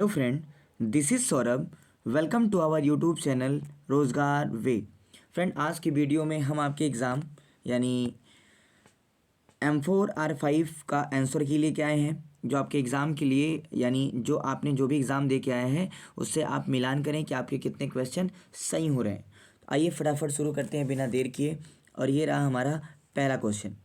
Hello friend, this is Saurabh. Welcome to our YouTube channel Rozgar way. Friend, आज की video में हम आपके एग्ज़ाम यानी M4R5 का आंसर के लिए क्या आए हैं, जो आपके एग्ज़ाम के लिए यानी जो आपने जो भी एग्ज़ाम दे के आए हैं उससे आप मिलान करें कि आपके कितने क्वेश्चन सही हो रहे हैं। तो आइए फटाफट शुरू करते हैं बिना देर किए। और ये रहा हमारा पहला क्वेश्चन।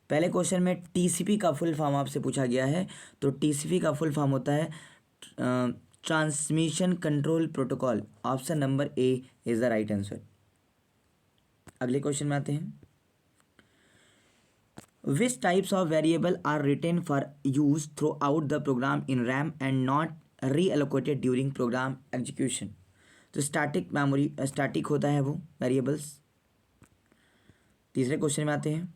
पहले क्वेश्चन में टीसीपी का फुल फॉर्म आपसे पूछा गया है। तो टीसीपी का फुल फॉर्म होता है transmission control protocol. Option number A is the right answer. अगले क्वेश्चन में आते हैं। Which types of variable are written for use throughout the program in RAM and not reallocated during program execution. तो static memory static होता है वो variables. तीसरे question में आते हैं।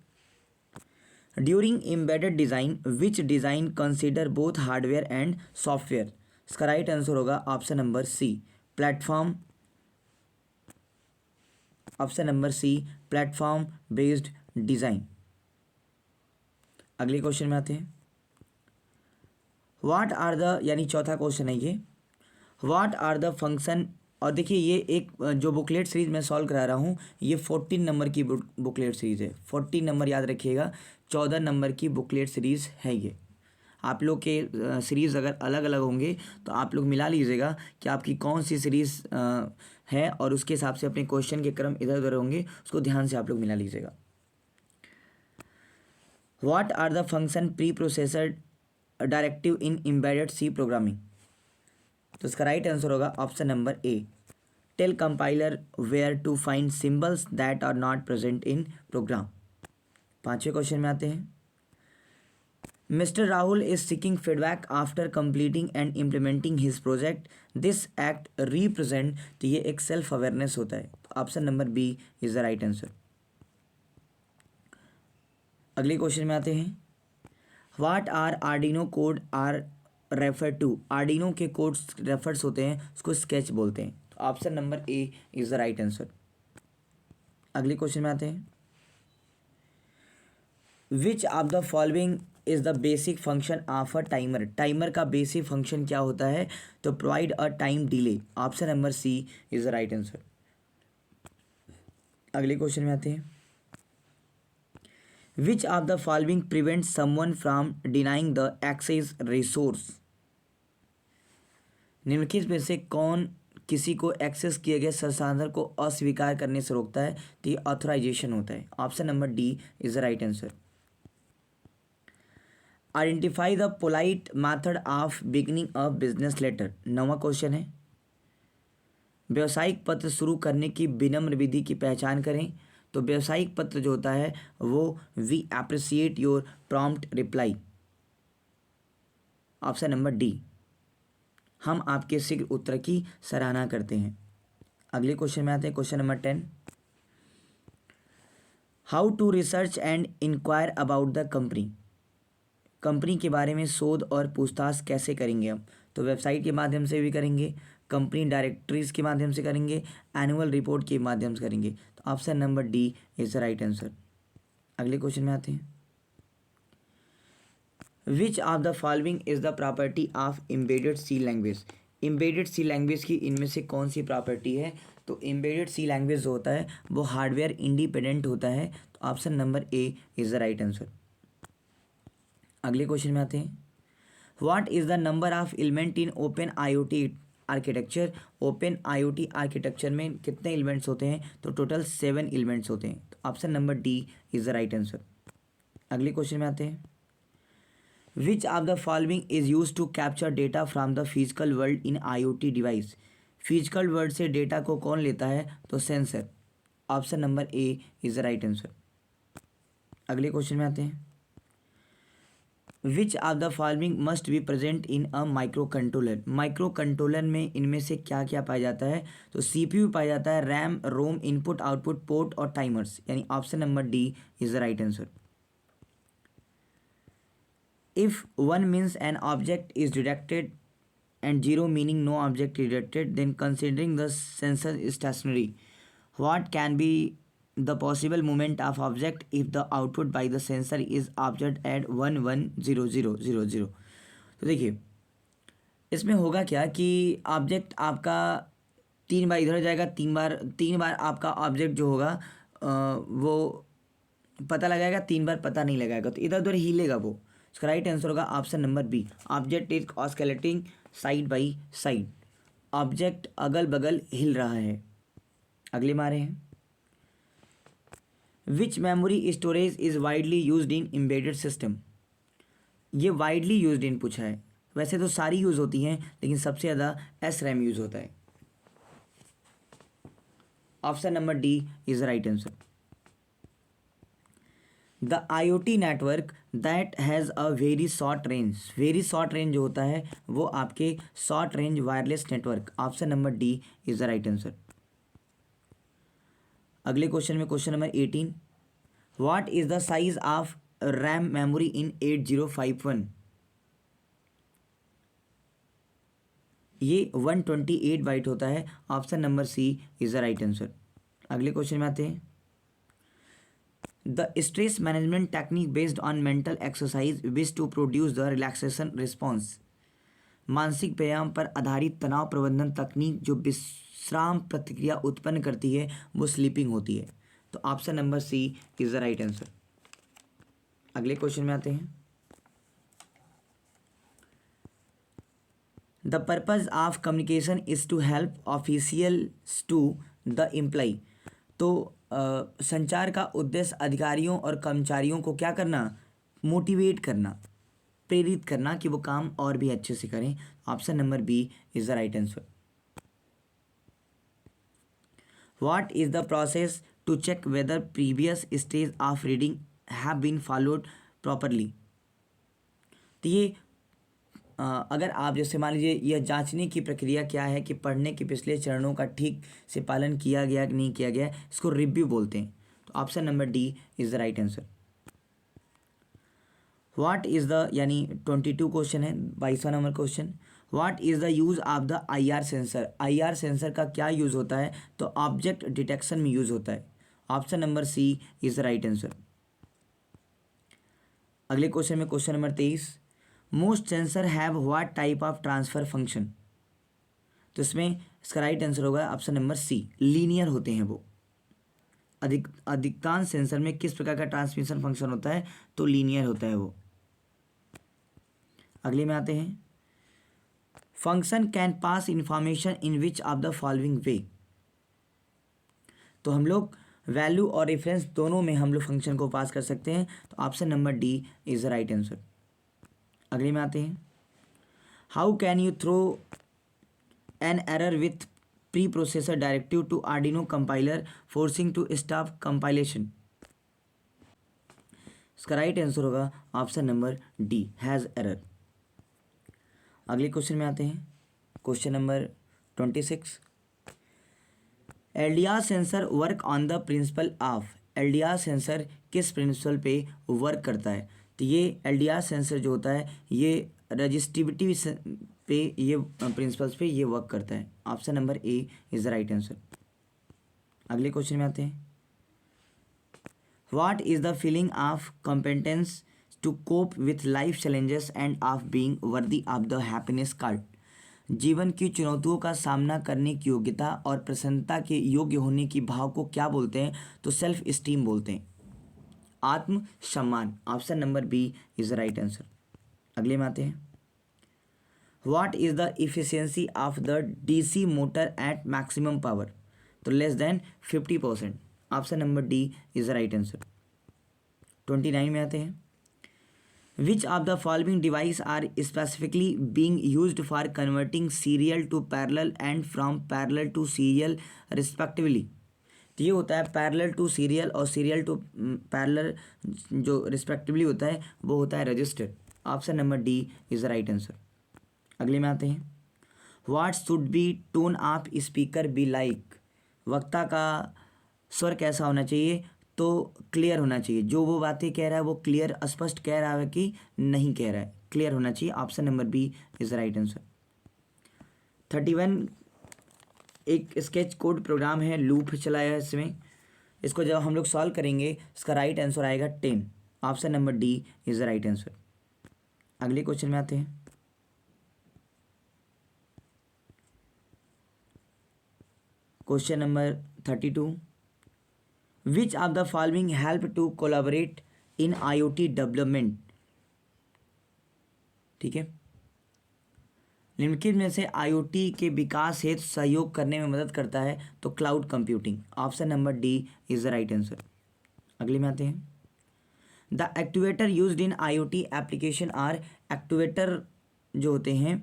During embedded design which design consider both hardware and software. इसका right answer होगा option number C, platform. Option number C, platform based design. अगले क्वेश्चन में आते हैं। व्हाट आर द यानी चौथा क्वेश्चन है ये। What are the function. और देखिए ये एक जो बुकलेट सीरीज मैं सॉल्व करा रहा हूँ ये 14 नंबर की बुकलेट सीरीज़ है। 14 नंबर याद रखिएगा, 14 नंबर की बुकलेट सीरीज़ है ये। आप लोग के सीरीज़ अगर अलग अलग होंगे तो आप लोग मिला लीजिएगा कि आपकी कौन सी सीरीज़ है और उसके हिसाब से अपने क्वेश्चन के क्रम इधर उधर होंगे, उसको ध्यान से आप लोग मिला लीजिएगा। What are the function preprocessor directive in embedded C programming. तो इसका राइट आंसर होगा option number A, tell compiler where to find symbols that are not present in program. पांचवें क्वेश्चन में आते हैं। Mr. Rahul is seeking feedback after completing and implementing his project. This act represent, तो ये एक self awareness होता है। तो option number B is the right answer. अगले क्वेश्चन में आते हैं। What are Arduino code are refer to. Arduino के कोड्स रेफर्स होते हैं, उसको स्केच बोलते हैं। तो option number A is the right answer. अगले क्वेश्चन में आते हैं। Which of the following is the basic function of a timer. Timer का बेसिक फंक्शन क्या होता है? तो provide a time delay. Option number C is the right answer. अगले क्वेश्चन में आते हैं। Which of the following prevent someone from denying the access resource. निम्नलिखित में से कौन किसी को एक्सेस किए गए संसाधन को अस्वीकार करने से रोकता है? तो ये ऑथराइजेशन होता है। Option number D is the right answer. Identify the polite method of beginning a business letter. नौवां क्वेश्चन है। व्यावसायिक पत्र शुरू करने की विनम्र विधि की पहचान करें। तो व्यावसायिक पत्र जो होता है वो we appreciate your prompt reply. Option number D, हम आपके शीघ्र उत्तर की सराहना करते हैं। अगले क्वेश्चन में आते हैं। Question number 10। How to research and inquire about the company. Company के बारे में शोध और पूछताछ कैसे करेंगे हम? तो वेबसाइट के माध्यम से भी करेंगे, कंपनी डायरेक्टरीज के माध्यम से करेंगे, एनुअल रिपोर्ट के माध्यम से करेंगे। तो option number D is the right answer. अगले क्वेश्चन में आते हैं। Which of the following is the property of embedded C language. Embedded C language की इनमें से कौन सी प्रॉपर्टी है? तो एम्बेडेड सी लैंग्वेज जो होता है वो हार्डवेयर इंडिपेंडेंट होता है। तो option number A is the right answer. अगले क्वेश्चन में आते हैं। What is the number of element in open IoT architecture. Open IoT architecture में कितने एलिमेंट्स होते हैं? तो टोटल 7 एलिमेंट्स होते हैं। तो option number D is the right answer. अगले क्वेश्चन में आते हैं। Which of the following is use to capture data from the physical world in IoT device. Physical world से डेटा को कौन लेता है? तो sensor. Option number A is the right answer. अगले क्वेश्चन में आते हैं। Which of the following must be present in a microcontroller. Microcontroller में इनमें से क्या क्या पाया जाता है? तो सीपीयू पाया जाता है, रैम, रोम, इनपुट आउटपुट पोर्ट और टाइमर्स, यानी option number D is the right answer. If 1 means an object is detected and 0 meaning no object detected, then considering the sensor is stationary, what can be the possible movement of object if the output by the sensor is object at 1 1 0 0 0 0। तो देखिए इसमें होगा क्या कि object आपका 3 बार इधर जाएगा, 3 बार आपका ऑब्जेक्ट जो होगा वो पता लगाएगा, 3 बार पता नहीं लगाएगा, तो इधर उधर हिलेगा वो। इसका राइट आंसर होगा option number B, object is oscillating side by side. Object अगल बगल हिल रहा है। अगले मारे हैं, which memory storage is widely used in embedded system. ये वाइडली यूज्ड इन पूछा है, वैसे तो सारी यूज़ होती हैं लेकिन सबसे ज़्यादा एस रैम यूज़ होता है। Option number D is right answer. The IoT network that has a very short range, very short range जो होता है वो आपके short range wireless network. Option number D is the right answer. अगले question में question number 18, what is the size of RAM memory in 8051। ये 128 byte होता है। Option number C is the right answer. अगले क्वेश्चन में आते हैं, the stress management technique based on mental exercise which to produce the relaxation response. मानसिक व्यायाम पर आधारित तनाव प्रबंधन तकनीक जो विश्राम प्रतिक्रिया उत्पन्न करती है वो स्लीपिंग होती है। तो option number C is the right answer. अगले क्वेश्चन में आते हैं, the purpose of communication is to help officials to the employ. तो संचार का उद्देश्य अधिकारियों और कर्मचारियों को क्या करना, मोटिवेट करना, प्रेरित करना कि वो काम और भी अच्छे से करें। Option number B is the right answer. What is the process to check whether previous stage of reading have been followed properly. तो ये अगर आप जैसे मान लीजिए यह जांचने की प्रक्रिया क्या है कि पढ़ने के पिछले चरणों का ठीक से पालन किया गया कि नहीं किया गया, इसको रिव्यू बोलते हैं। तो option number D is the right answer. What is the, यानी 22 क्वेश्चन है, 22वां नंबर question, what is the use of the IR sensor. IR sensor का क्या यूज होता है, तो ऑब्जेक्ट डिटेक्शन में यूज होता है। Option number C is the right answer. अगले क्वेश्चन में question number 23, most sensor have what type of transfer function. तो इसमें इसका राइट आंसर होगा ऑप्शन नंबर सी, लीनियर होते हैं वो। अधिकांश सेंसर में किस प्रकार का ट्रांसमिशन फंक्शन होता है, तो लीनियर होता है वो। अगले में आते हैं, function can pass information in which of the following वे। तो हम लोग वैल्यू और रेफरेंस दोनों में हम लोग फंक्शन को पास कर सकते हैं। तो option number D is the right answer. अगले में आते हैं, how can you throw an error with preprocessor directive to Arduino compiler forcing to stop compilation. इसका राइट आंसर होगा option number D, hash error. अगले question में आते हैं, question number 26, LDR sensor work on the principle of. LDR sensor किस principle पे work करता है, तो ये LDR सेंसर जो होता है ये रजिस्टिविटी पे, ये प्रिंसिपल्स पे ये वर्क करता है। Option number A is the right answer. अगले क्वेश्चन में आते हैं, what is the feeling of competence to cope with life challenges and of being worthy of the happiness card. जीवन की चुनौतियों का सामना करने की योग्यता और प्रसन्नता के योग्य होने की भाव को क्या बोलते हैं, तो सेल्फ इस्टीम बोलते हैं, आत्म सम्मान। Option number B is the right answer. अगले में आते हैं, what is the efficiency of the DC motor at maximum power, तो less than 50%। Option number D is the right answer. 29 में आते हैं, Which of the following device are specifically being used for converting serial to parallel and from parallel to serial respectively। तो ये होता है parallel to serial और serial to parallel जो respectively होता है वो होता है register. Option number D is the right answer. अगले में आते हैं, what should be tone of speaker be like. वक्ता का स्वर कैसा होना चाहिए, तो क्लियर होना चाहिए। जो वो बातें कह रहा है वो क्लियर स्पष्ट कह रहा है कि नहीं कह रहा है, क्लियर होना चाहिए। Option number B is the right answer. 31 एक स्केच कोड प्रोग्राम है, लूप चलाया है इसमें। इसको जब हम लोग सॉल्व करेंगे इसका राइट आंसर आएगा 10। Option number D is the right answer. अगले क्वेश्चन में आते हैं, question number 32, which of the following help to collaborate in IoT development. ठीक है, निम्नलिखित में से IoT के विकास हेतु सहयोग करने में मदद करता है तो cloud computing, option number D is the right answer. अगले में आते हैं, the activator used in IoT application are, activator जो होते हैं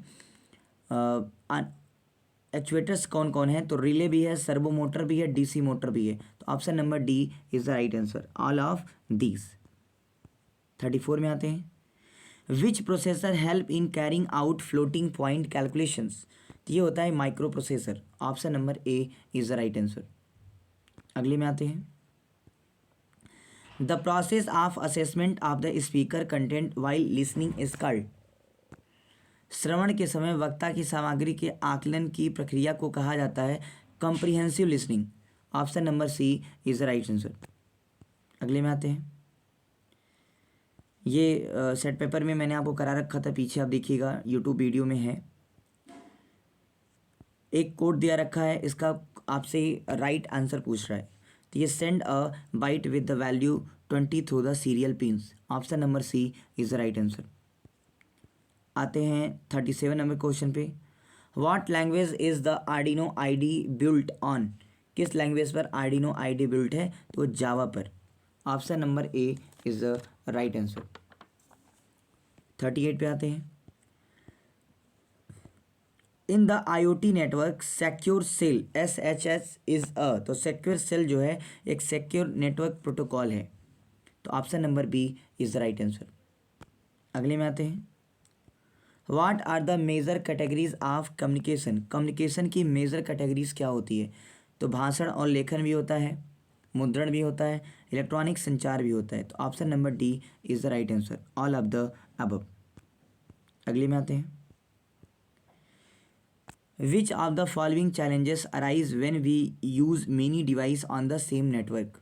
एक्चुएटर्स कौन कौन है, तो रिले भी है, सर्वो मोटर भी है, DC मोटर भी है, तो option number D is the right answer, all of these. 34 में आते हैं, which processor help in carrying out floating point calculations, तो ये होता है microprocessor, option number A is the right answer. अगले में आते हैं, the process of assessment of the speaker content while listening is called, श्रवण के समय वक्ता की सामग्री के आकलन की प्रक्रिया को कहा जाता है comprehensive listening, option number C is the right answer. अगले में आते हैं, ये सेट पेपर में मैंने आपको करा रखा था, पीछे आप देखिएगा यूट्यूब वीडियो में है, एक कोड दिया रखा है, इसका आपसे राइट आंसर पूछ रहा है, तो ये send a byte with the value 20 through the serial pins, option number C is the right answer. आते हैं 37 नंबर क्वेश्चन पे, what language is the Arduino ID built on, किस लैंग्वेज पर आर्डिनो ID बिल्ट है, तो Java पर, option number A is the right answer. 38 पे आते हैं, in the IoT network secure cell SHS is a, तो सिक्योर सेल जो है एक सिक्योर नेटवर्क प्रोटोकॉल है, तो option number B is the right answer. अगले में आते हैं, what are the major categories of communication, communication की मेजर कैटेगरीज क्या होती है, तो भाषण और लेखन भी होता है, मुद्रण भी होता है, इलेक्ट्रॉनिक संचार भी होता है, तो option number D is the right answer, all of the above. अगले में आते हैं, which of the following challenges arise when we use many device on the same network,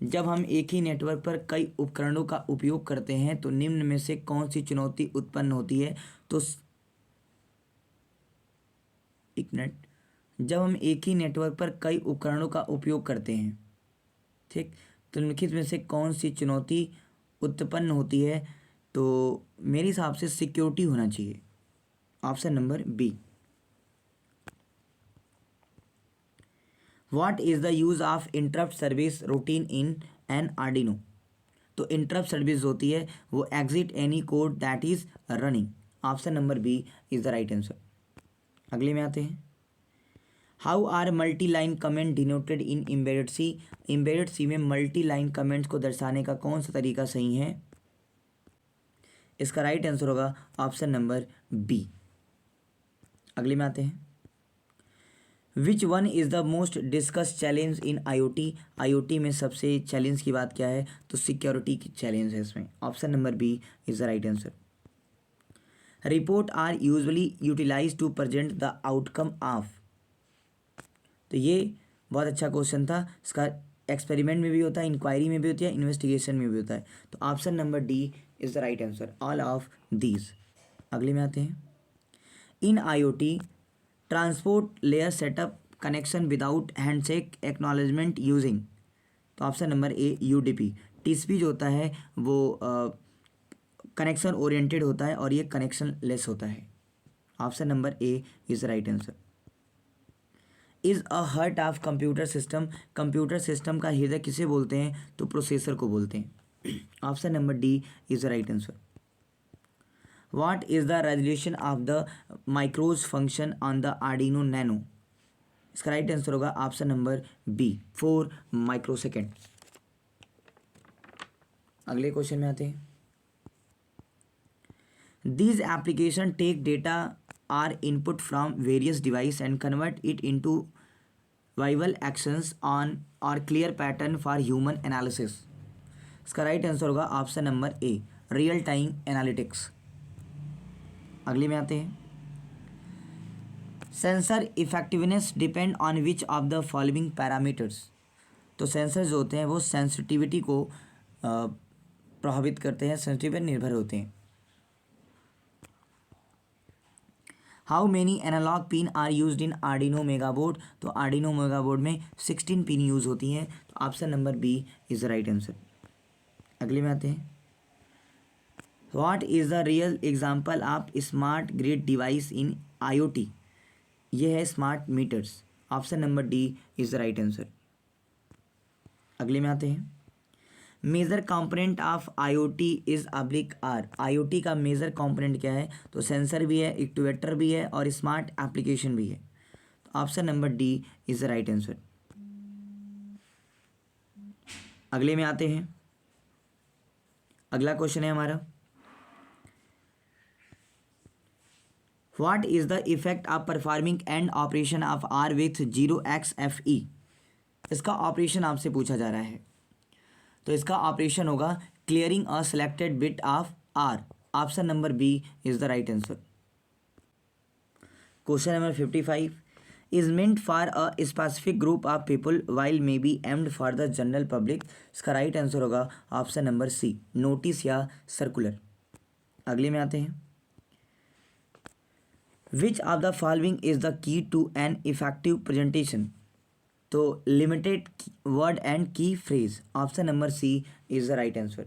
जब हम एक ही नेटवर्क पर कई उपकरणों का उपयोग करते हैं तो निम्न में से कौन सी चुनौती उत्पन्न होती है, तो एक मिनट, जब हम एक ही नेटवर्क पर कई उपकरणों का उपयोग करते हैं, ठीक, तो निम्नलिखित में से कौन सी चुनौती उत्पन्न होती है, तो मेरे हिसाब से सिक्योरिटी होना चाहिए, option number B. What is the use of interrupt service routine in an Arduino, तो इंटरप्ट सर्विस होती है वो exit any code that is running, option number B is the right answer. अगले में आते हैं, how are multi line comment denoted in embedded C, embedded C में multi line comments को दर्शाने का कौन सा तरीका सही है, इसका राइट आंसर होगा ऑप्शन नंबर बी। अगले में आते हैं, which one is the most discuss challenge in IoT, IoT में सबसे चैलेंज की बात क्या है, तो सिक्योरिटी की चैलेंज है इसमें, option number B is the right answer. Report are usually utilize to present the outcome of, तो ये बहुत अच्छा क्वेश्चन था, इसका एक्सपेरिमेंट में भी होता है, इंक्वायरी में भी होती है, इन्वेस्टिगेशन में भी होता है, तो option number D is the right answer, all of these. अगले में आते हैं, in IoT transport layer setup connection without handshake acknowledgement using, तो option number A UDP, TCP जो होता है वो कनेक्शन ओरिएंटेड होता है और ये कनेक्शन लेस होता है, option number A is right answer. Is a heart of computer system, computer system का हृदय किसे बोलते हैं, तो प्रोसेसर को बोलते हैं, option number D is right answer. What is the resolution of the macros function on the Arduino Nano, इसका राइट आंसर होगा ऑप्शन नंबर बी 4 माइक्रोसेकेंड। अगले क्वेश्चन में आते हैं, these application take data are input from various device and convert it into viable actions on or clear pattern for human analysis, इसका right answer होगा option number a real time analytics. अगले में आते हैं, sensor effectiveness depend on which of the following parameters, तो sensor जो होते हैं वो सेंसिटिविटी को प्रभावित करते हैं, सेंसिटिविटी पर निर्भर होते हैं। How many analogue pin are used in Arduino mega board, तो आर्डिनो मेगा बोर्ड में 16 पिन यूज़ होती हैं, तो option number B is the right answer. अगले में आते हैं, what is the real example of smart grid device in IoT, ये है smart meters, option number D is the right answer. अगले में आते हैं, major component of IoT is oblique are, IoT का मेजर कंपोनेंट क्या है, तो सेंसर भी है, एक्ट्यूएटर भी है और स्मार्ट एप्लीकेशन भी है, तो option number D is the right answer. अगले में आते हैं, अगला क्वेश्चन है हमारा, what is the effect of performing and operation of R with 0xFE, इसका ऑपरेशन आपसे पूछा जा रहा है, तो इसका ऑपरेशन होगा clearing a selected bit of R, option number B is the right answer. Question number 55 is meant for a specific group of people while may be aimed for the general public, इसका right answer होगा option number C, notice या circular. अगले में आते हैं, which of the following is the key to an effective presentation, तो limited word and key phrase, option number C is the right answer.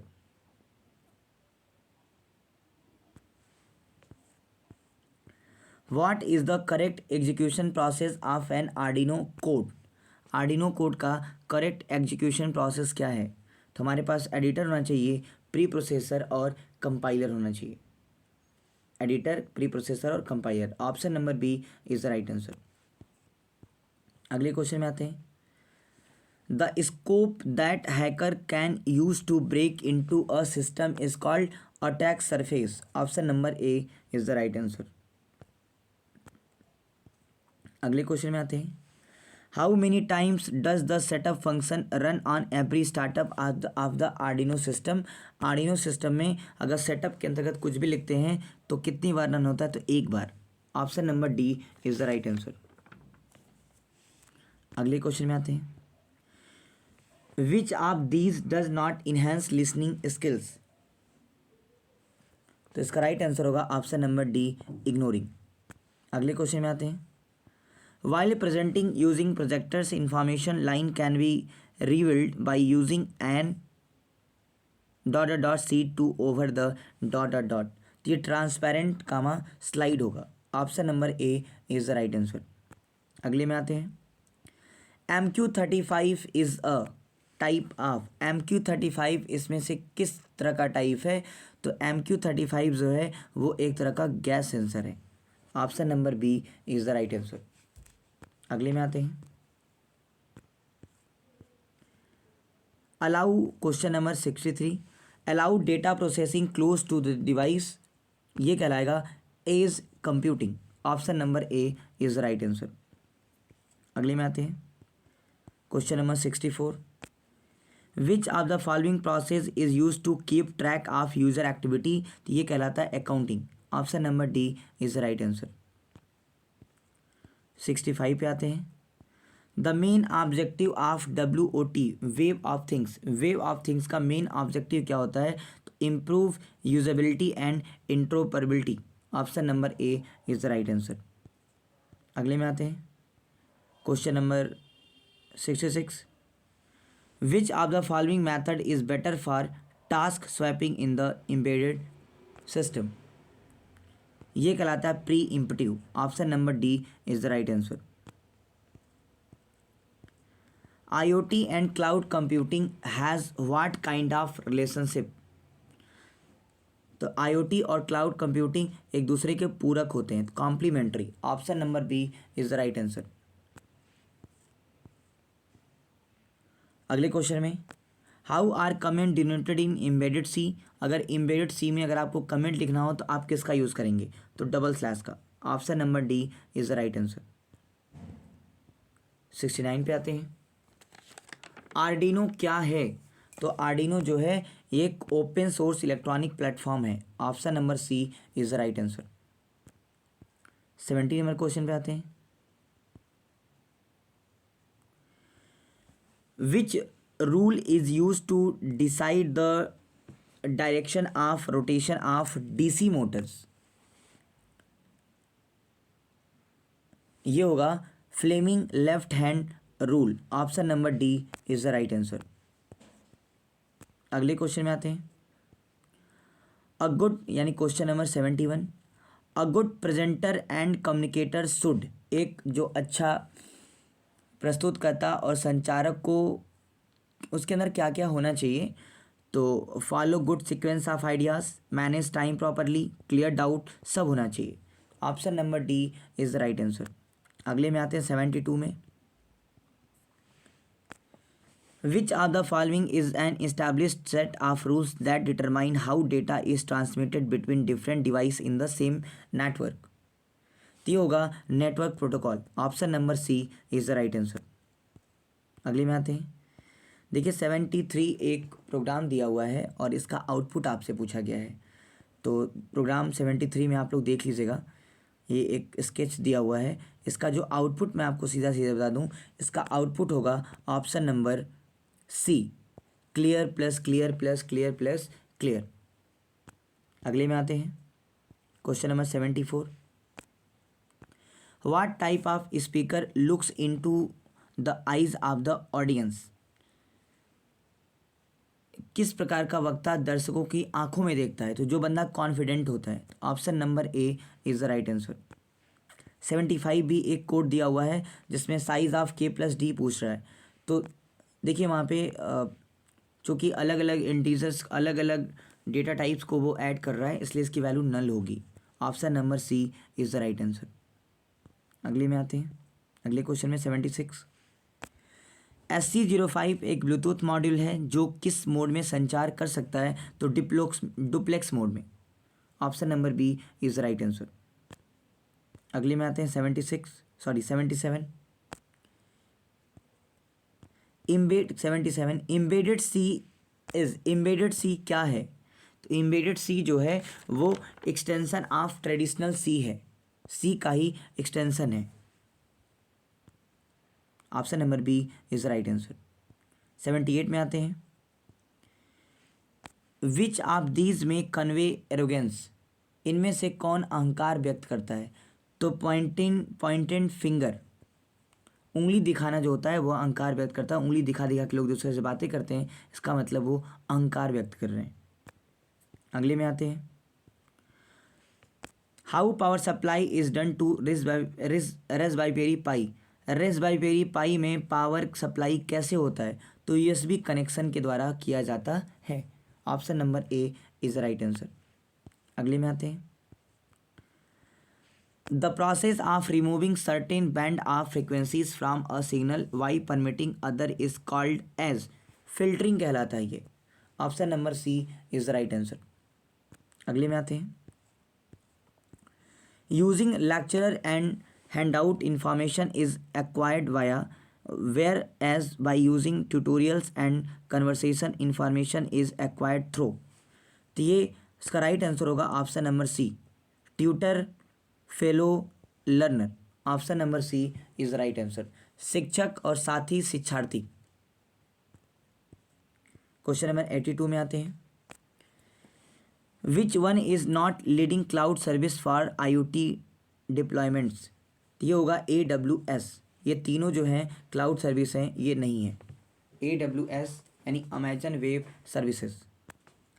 What is the correct execution process of an Arduino code, Arduino code का correct execution process क्या है, तो हमारे पास editor होना चाहिए, pre processor और compiler होना चाहिए, एडिटर, प्री प्रोसेसर और compiler, option number B is the right answer. अगले क्वेश्चन में आते हैं, the scope that hacker can use to break into a system is called attack surface, option number A is the right answer. अगले question में आते हैं, how many times does the setup function run on every startup of the Arduino system, Arduino system में अगर setup के अंतर्गत कुछ भी लिखते हैं तो कितनी बार रन होता है, तो एक बार, option number D is the right answer. अगले क्वेश्चन में आते हैं, which of these does not enhance listening skills, तो इसका राइट आंसर होगा ऑप्शन नंबर डी, इग्नोरिंग। अगले क्वेश्चन में आते हैं, while presenting using projectors information line can be revealed by using an ... sheet to over the ... तो ये transparent कामा slide होगा, option number A is the right answer. अगले में आते हैं, MQ35 is a type of, MQ35 इसमें से किस तरह का टाइप है, तो MQ35 जो है वो एक तरह का गैस सेंसर है, option number B is the right answer. अगले में आते हैं, allow, question number 63, allow data processing close to the device, ये कहलाएगा edge computing, option number A is the right answer. अगले में आते हैं, question number 64, which of the following process is use to keep track of user activity, तो ये कहलाता है accounting, option number D is the right answer. 65 पे आते हैं, the main objective of WOT wave of things, wave of things का main objective क्या होता है, तो improve usability and interoperability, option number A is the right answer. अगले में आते हैं, question number 66, which of the following method is better for task swapping in the embedded system, ये कहलाता है preemptive, option number D is the right answer. IoT and cloud computing has what kind of relationship, तो IoT और cloud computing एक दूसरे के पूरक होते हैं, complementary, option number B is the right answer. अगले क्वेश्चन में, how are comment denoted in embedded C, अगर एम्बेडेड सी में अगर आपको कमेंट लिखना हो तो आप किसका यूज़ करेंगे, तो डबल स्लैश का, option number D is the right answer. 69 पे आते हैं, आर्डिनो क्या है, तो आर्डिनो जो है ये एक ओपन सोर्स इलेक्ट्रॉनिक प्लेटफॉर्म है, option number C is the right answer. 70 number question पे आते हैं, which rule is use to decide the direction of rotation of DC motors, ये होगा Fleming left hand rule. Option number D is the right answer. अगले question में आते हैं। A good, यानी question number 71, a good presenter and communicator should, एक जो अच्छा प्रस्तुतकर्ता और संचारक को उसके अंदर क्या क्या होना चाहिए? तो follow good sequence of ideas, manage time properly, clear doubt, सब होना चाहिए। Option number D is the right answer. अगले में आते हैं 72 में। Which of the following is an established set of rules that determine how data is transmitted between different device in the same network? तो ये होगा network protocol. Option number C is the right answer. अगले में आते हैं। देखिए 73 एक programme दिया हुआ है और इसका आउटपुट आपसे पूछा गया है। तो प्रोग्राम 73 में आप लोग देख लीजिएगा, ये एक स्केच दिया हुआ है। इसका जो आउटपुट मैं आपको सीधा सीधा बता दूं, इसका आउटपुट होगा option number C, clear plus clear plus clear plus clear. अगले में आते हैं question number 74, what type of speaker looks into the eyes of the audience? किस प्रकार का वक्ता दर्शकों की आंखों में देखता है? तो जो बंदा कॉन्फिडेंट होता है। Option number A is the right answer. 75 भी एक कोड दिया हुआ है जिसमें साइज ऑफ के प्लस डी पूछ रहा है। तो देखिए वहाँ पे चूँकि अलग अलग इंटीजर्स, अलग अलग डेटा टाइप्स को वो ऐड कर रहा है, इसलिए इसकी वैल्यू नल होगी। Option number C is the right answer. अगले में आते हैं। अगले क्वेश्चन में 76, SC05 एक ब्लूटूथ मॉड्यूल है जो किस मोड में संचार कर सकता है? तो डुप्लेक्स मोड में। Option number B is the right answer. अगले में आते हैं 77। इम्बेडेड सी क्या है? तो इम्बेडेड सी जो है वो एक्सटेंशन ऑफ ट्रेडिशनल सी है, सी का ही एक्सटेंशन है। Option number B is right answer. 78 में आते हैं। विच ऑफ दीज में कन्वे एरोगेंस, इनमें से कौन अहंकार व्यक्त करता है? तो पॉइंटेड फिंगर, उंगली दिखाना जो होता है वो अहंकार व्यक्त करता है। उंगली दिखा दिखा के लोग दूसरे से बातें करते हैं, इसका मतलब वो अहंकार व्यक्त कर रहे हैं। अगले में आते हैं। How power supply is done to Raspberry Pi? Raspberry Pi में पावर सप्लाई कैसे होता है? तो यूएसबी कनेक्शन के द्वारा किया जाता है। Option number A is right answer. अगले में आते हैं। The process of removing certain band of frequencies from a signal while permitting other is called as, filtering कहलाता है ये। Option number C is the right answer. अगले में आते हैं। Using lecturer and handout information is acquired via, whereas by using tutorials and conversation information is acquired through। तो ये इसका राइट आंसर होगा option number C, tutor fellow learner. Option number C is right answer. शिक्षक और साथी शिक्षार्थी। Question number 82 में आते हैं। Which one is not leading cloud service for IoT deployments? ये होगा AWS। ये तीनों जो हैं क्लाउड सर्विस हैं, ये नहीं है। AWS यानी अमेजन वेब सर्विसेज।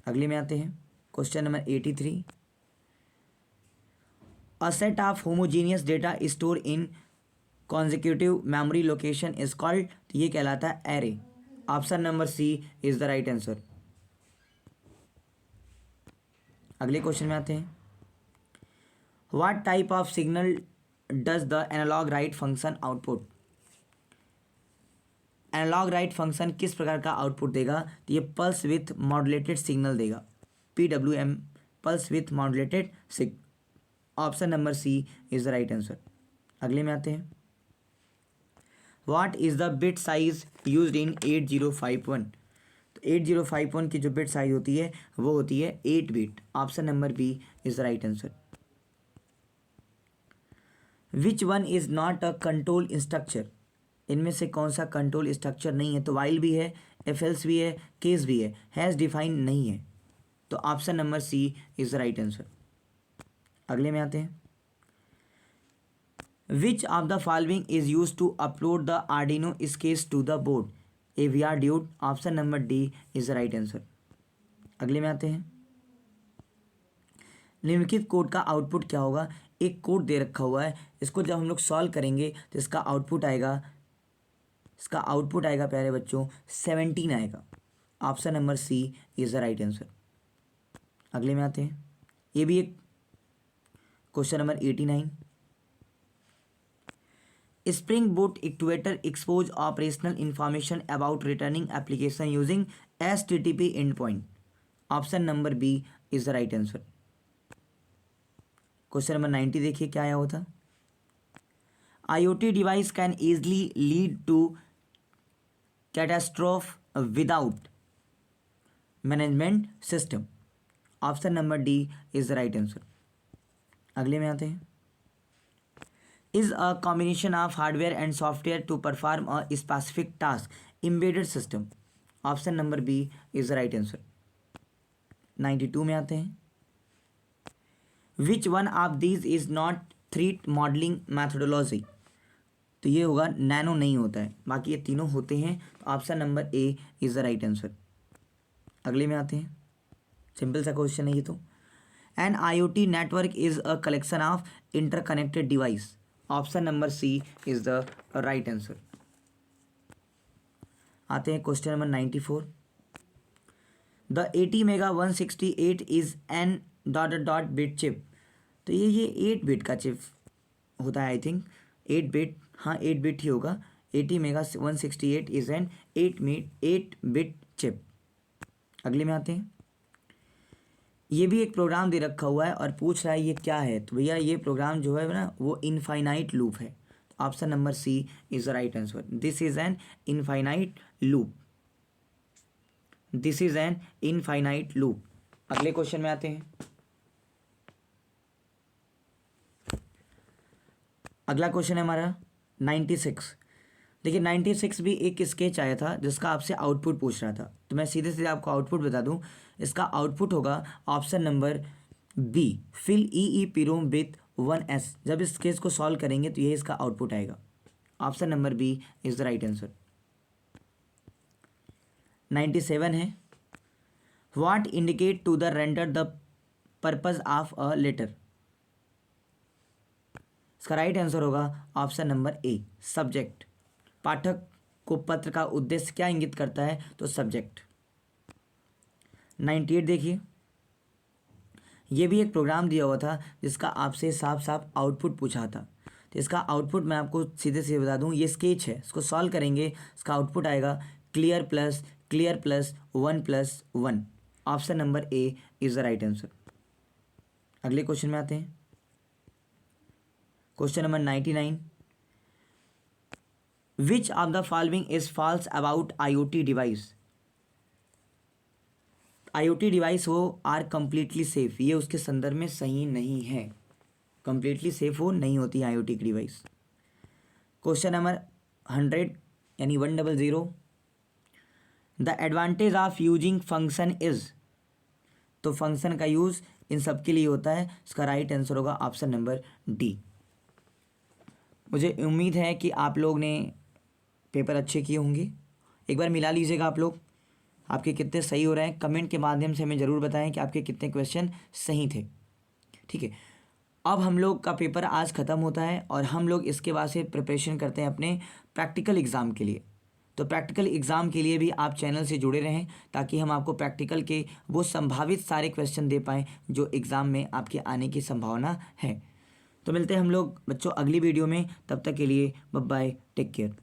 अगले में आते हैं। Question number 83, a set of homogeneous data store in contiguous memory location is called, तो ये कहलाता है array. Option number C is the right answer. अगले क्वेश्चन में आते हैं। What type of signal does the analog write function output? Analog write function किस प्रकार का आउटपुट देगा? तो ये पल्स विथ मॉड्यूलेटेड सिग्नल देगा, PWM, pulse with modulated signal. Option number C is the right answer. अगले में आते हैं। What is the bit size used in 8051? तो 8051 की जो बिट साइज होती है वो होती है 8 bit. Option number B is the right answer. Which one is not a control structure? इनमें से कौन सा कंट्रोल स्ट्रक्चर नहीं है? तो वाइल भी है, एफएल्स भी है, केस भी है, हैज़ डिफाइन नहीं है। तो option number C is the right answer. अगले में आते हैं। Which of the following is use to upload the Arduino sketch to the board? AVR dude. Option number D is the right answer. अगले में आते हैं, निम्नलिखित कोड का आउटपुट क्या होगा? एक कोड दे रखा हुआ है, इसको जब हम लोग सॉल्व करेंगे तो इसका आउटपुट आएगा प्यारे बच्चों 17 आएगा। Option number C is the right answer. अगले में आते हैं, ये भी एक question number 89। Spring boot equator expose operational information about returning application using HTTP end point. Option number B is the right answer. Question number 90 देखिए क्या आया होता। IoT device can easily lead to catastrophe without management system. Option number D is the right answer. अगले में आते हैं, is a combination of hardware and software to perform a specific task embedded system. Option number B is the right answer. 92 में आते हैं, which one of these is not 3D modelling methodology? तो ये होगा, नैनो नहीं होता है, बाकी ये तीनों होते हैं, तो option number A is the right answer. अगले में आते हैं, सिंपल सा क्वेश्चन है ये तो। An IoT network is a collection of interconnected device. Option number C is the right answer. आते हैं question number 94। The ATmega168 is an dot bit chip. तो ये 8 बिट का चिप होता है, आई थिंक 8 बिट, हाँ 8 बिट ही होगा। ATmega168 is N 8 bit chip. अगले में आते हैं, ये भी एक प्रोग्राम दे रखा हुआ है और पूछ रहा है ये क्या है? तो भैया ये प्रोग्राम जो है ना वो इनफाइनाइट लूप है। Option number C is the right answer. This is an infinite loop. अगले क्वेश्चन में आते हैं, अगला क्वेश्चन है हमारा 96। देखिए 96 भी एक स्केच आया था जिसका आपसे आउटपुट पूछ रहा था, तो मैं सीधे सीधे आपको आउटपुट बता दूं। इसका आउटपुट होगा option number B, fill EEPROM with 1S। जब इस केस को सॉल्व करेंगे तो ये इसका आउटपुट आएगा। Option number B is the right answer. 97 है, what indicate to the render the purpose of a letter? इसका राइट आंसर होगा ऑप्शन नंबर ए, सब्जेक्ट। पाठक को पत्र का उद्देश्य क्या इंगित करता है? तो सब्जेक्ट। 98 देखिए, ये भी एक प्रोग्राम दिया हुआ था जिसका आपसे साफ साफ आउटपुट पूछा था। तो इसका आउटपुट मैं आपको सीधे सीधे बता दूं, ये स्केच है, इसको सॉल्व करेंगे, इसका आउटपुट आएगा clear plus 1+1। Option number A is the right answer. अगले क्वेश्चन में आते हैं, question number 99। Which of the following is false about IoT device? IoT device वो आर कंप्लीटली सेफ, ये उसके संदर्भ में सही नहीं है। कंप्लीटली सेफ वो नहीं होती है IoT की डिवाइस। क्वेश्चन नंबर 100 यानी 100। The advantage of using function is. तो फंक्शन का यूज़ इन सब के लिए होता है, इसका राइट आंसर होगा ऑप्शन नंबर डी। मुझे उम्मीद है कि आप लोग ने पेपर अच्छे किए होंगे। एक बार मिला लीजिएगा आप लोग, आपके कितने सही हो रहे हैं। कमेंट के माध्यम से हमें ज़रूर बताएं कि आपके कितने क्वेश्चन सही थे। ठीक है, अब हम लोग का पेपर आज ख़त्म होता है और हम लोग इसके बाद से प्रिपरेशन करते हैं अपने प्रैक्टिकल एग्ज़ाम के लिए। तो प्रैक्टिकल एग्ज़ाम के लिए भी आप चैनल से जुड़े रहें ताकि हम आपको प्रैक्टिकल के वो संभावित सारे क्वेश्चन दे पाएँ जो एग्ज़ाम में आपके आने की संभावना है। तो मिलते हैं हम लोग बच्चों अगली वीडियो में, तब तक के लिए बाय बाय, टेक केयर।